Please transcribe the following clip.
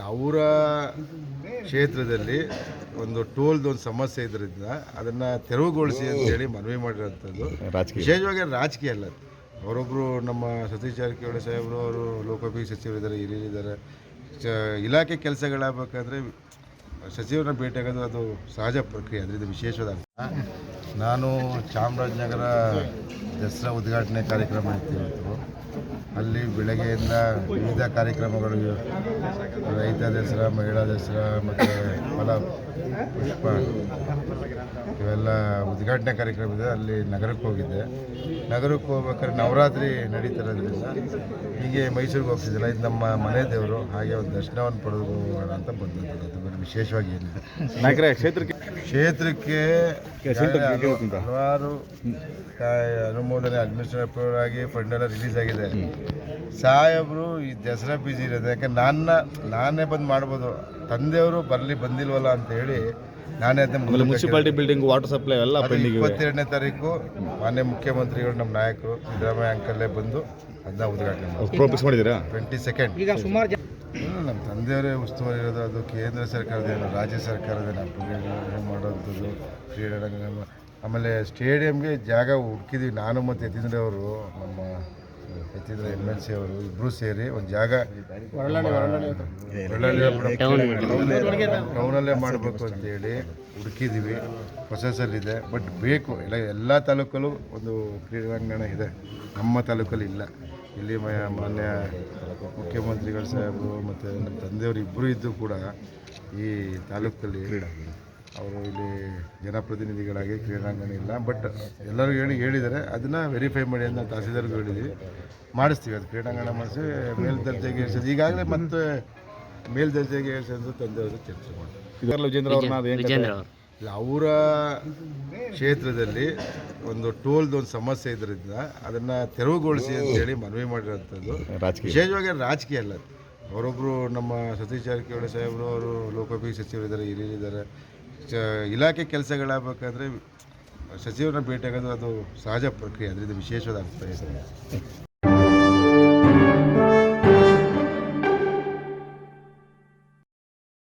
ಅವರ ಕ್ಷೇತ್ರದಲ್ಲಿ ಒಂದು ಟೋಲ್ದು ಒಂದು ಸಮಸ್ಯೆ ಇದರಿಂದ ಅದನ್ನು ತೆರವುಗೊಳಿಸಿ ಅಂತೇಳಿ ಮನವಿ ಮಾಡಿರೋಂಥದ್ದು. ವಿಶೇಷವಾಗಿ ರಾಜಕೀಯ ಅಲ್ಲ, ಅವರೊಬ್ಬರು ನಮ್ಮ ಸತೀಶ್ ಜಾರಕಿಹೊಳಿ ಸಾಹೇಬರು, ಅವರು ಲೋಕೋಪಯೋಗಿ ಸಚಿವರಿದ್ದಾರೆ, ಹಿರಿಯರಿದ್ದಾರೆ. ಇಲಾಖೆ ಕೆಲಸಗಳಾಗಬೇಕಾದ್ರೆ ಸಚಿವರನ್ನ ಭೇಟಿಯಾಗೋದು ಅದು ಸಹಜ ಪ್ರಕ್ರಿಯೆ, ಅದರಿಂದ ವಿಶೇಷವಾದ ನಾನು ಚಾಮರಾಜನಗರ ದಸರಾ ಉದ್ಘಾಟನೆ ಕಾರ್ಯಕ್ರಮ ಇತ್ತು. ಅಲ್ಲಿ ಬೆಳಗ್ಗೆಯಿಂದ ವಿವಿಧ ಕಾರ್ಯಕ್ರಮಗಳು, ರೈತ ದಸರಾ, ಮಹಿಳಾ ದಸರಾ ಮತ್ತು ಫಲ ಪುಷ್ಪ ಇವೆಲ್ಲ ಉದ್ಘಾಟನೆ ಕಾರ್ಯಕ್ರಮ ಇದೆ. ಅಲ್ಲಿ ನಗರಕ್ಕೆ ಹೋಗಿದ್ದೆ. ನಗರಕ್ಕೆ ಹೋಗ್ಬೇಕಾದ್ರೆ ನವರಾತ್ರಿ ನಡೀತಿರೋದ್ರಿಂದ ಹೀಗೆ ಮೈಸೂರಿಗೆ ಹೋಗ್ತಿದ್ದಿಲ್ಲ, ಇದು ನಮ್ಮ ಮನೆ ದೇವರು, ಹಾಗೆ ಒಂದು ದರ್ಶನವನ್ನು ಪಡೆದು ಹೋಗೋಣ ಅಂತ ಬಂದದ್ದು. ಅದು ವಿಶೇಷವಾಗಿ ಏನಿದೆ ಕ್ಷೇತ್ರಕ್ಕೆ ಹಲವಾರು ಅನುಮೋದನೆ ಅಡ್ಮಿನಿಸ್ಟ್ರೇಟಿವ್ ಆಗಿ ಫಂಡ್ ಎಲ್ಲ ರಿಲೀಸ್ ಆಗಿದೆ. ಸಾಹೇಬರು ಈ ದಸರಾ ಬಿಸಿ ಇರೋದು, ಯಾಕಂದ್ರೆ ನಾನೇ ಬಂದು ಮಾಡ್ಬೋದು, ತಂದೆಯವರು ಬಂದಿಲ್ವಲ್ಲ ಅಂತ ಹೇಳಿ ನಾನೇ ಅದನ್ನ ಮುನ್ಸಿಪಾಲಿಟಿ ಬಿಲ್ಡಿಂಗ್, ವಾಟರ್ ಸಪ್ಲೈ ಎಲ್ಲ 22ನೇ ತಾರೀಕು ಮಾನ್ಯ ಮುಖ್ಯಮಂತ್ರಿಗಳು, ನಮ್ಮ ನಾಯಕರು ಸಿದ್ದರಾಮಯ್ಯ ಅಂಕಲ್ಲೇ ಬಂದು ಅದನ್ನ ಉದ್ಘಾಟನೆ ಮಾಡಿದ್ದೀರಾ. 22nd ಈಗ ಸುಮಾರು ನಮ್ಮ ತಂದೆಯವರೇ ಉಸ್ತುವಾರಿ ಇರೋದು. ಅದು ಕೇಂದ್ರ ಸರ್ಕಾರದೇನು, ರಾಜ್ಯ ಸರ್ಕಾರದೇನು ಮಾಡೋವಂಥದ್ದು ಕ್ರೀಡಾಂಗಣ. ಆಮೇಲೆ ಸ್ಟೇಡಿಯಂಗೆ ಜಾಗ ಹುಡುಕಿದ್ವಿ, ನಾನು ಮತ್ತು ಯತೀಂದ್ರ ಅವರು, ನಮ್ಮ ಯತೀಂದ್ರ MLC ಅವರು ಇಬ್ಬರು ಸೇರಿ ಒಂದು ಜಾಗ ಟೌನಲ್ಲೇ ಮಾಡಬೇಕು ಅಂತೇಳಿ ಹುಡುಕಿದ್ದೀವಿ. ಪ್ರೊಸೆಸಲ್ಲಿದೆ, ಬಟ್ ಬೇಕು. ಎಲ್ಲ ತಾಲೂಕಲ್ಲೂ ಒಂದು ಕ್ರೀಡಾಂಗಣ ಇದೆ, ನಮ್ಮ ತಾಲೂಕಲ್ಲಿ ಇಲ್ಲ. ಇಲ್ಲಿ ಮಾನ್ಯ ಮುಖ್ಯಮಂತ್ರಿಗಳು ಸಾಹೇಬರು ಮತ್ತು ನಮ್ಮ ತಂದೆಯವರು ಇಬ್ಬರು ಇದ್ದು ಕೂಡ ಈ ತಾಲೂಕಲ್ಲಿ ಅವರು ಇಲ್ಲಿ ಜನಪ್ರತಿನಿಧಿಗಳಾಗಿ ಕ್ರೀಡಾಂಗಣ ಇಲ್ಲ. ಬಟ್ ಎಲ್ಲರೂ ಹೇಳಿದ್ದಾರೆ, ಅದನ್ನು ವೆರಿಫೈ ಮಾಡಿ ಅಂತ ತಹಸೀಲ್ದಾರ್ಗೂ ಹೇಳಿದ್ವಿ, ಮಾಡಿಸ್ತೀವಿ. ಅದು ಕ್ರೀಡಾಂಗಣ ಮಾಡಿಸಿ ಮೇಲ್ದರ್ಜೆಗೆ ಏರಿಸೋದು. ಈಗಾಗಲೇ ಮತ್ತೆ ಮೇಲ್ದರ್ಜೆಗೆ ಏರಿಸೋದು ತಂದೆಯವರು ಚರ್ಚೆ ಮಾಡ್ತಾರೆ. ಅವರ ಕ್ಷೇತ್ರದಲ್ಲಿ ಒಂದು ಟೋಲ್ದು ಒಂದು ಸಮಸ್ಯೆ ಇದರಿಂದ ಅದನ್ನು ತೆರವುಗೊಳಿಸಿ ಅಂತೇಳಿ ಮನವಿ ಮಾಡಿರೋಂಥದ್ದು. ವಿಶೇಷವಾಗಿ ರಾಜಕೀಯ ಅಲ್ಲ, ಅವರೊಬ್ಬರು ನಮ್ಮ ಸತೀಶ್ ಜಾರಕಿಹೊಳಿ ಸಾಹೇಬರು, ಅವರು ಲೋಕೋಪಯೋಗಿ ಸಚಿವರಿದ್ದಾರೆ, ಹಿರಿಯರಿದ್ದಾರೆ. ಇಲಾಖೆ ಕೆಲಸಗಳಾಗಬೇಕಾದ್ರೆ ಸಚಿವರನ್ನ ಭೇಟಿಯಾಗೋದು ಅದು ಸಹಜ ಪ್ರಕ್ರಿಯೆ, ಅದರಿಂದ ವಿಶೇಷವಾದ ಅರ್ಥ ಇದೆ.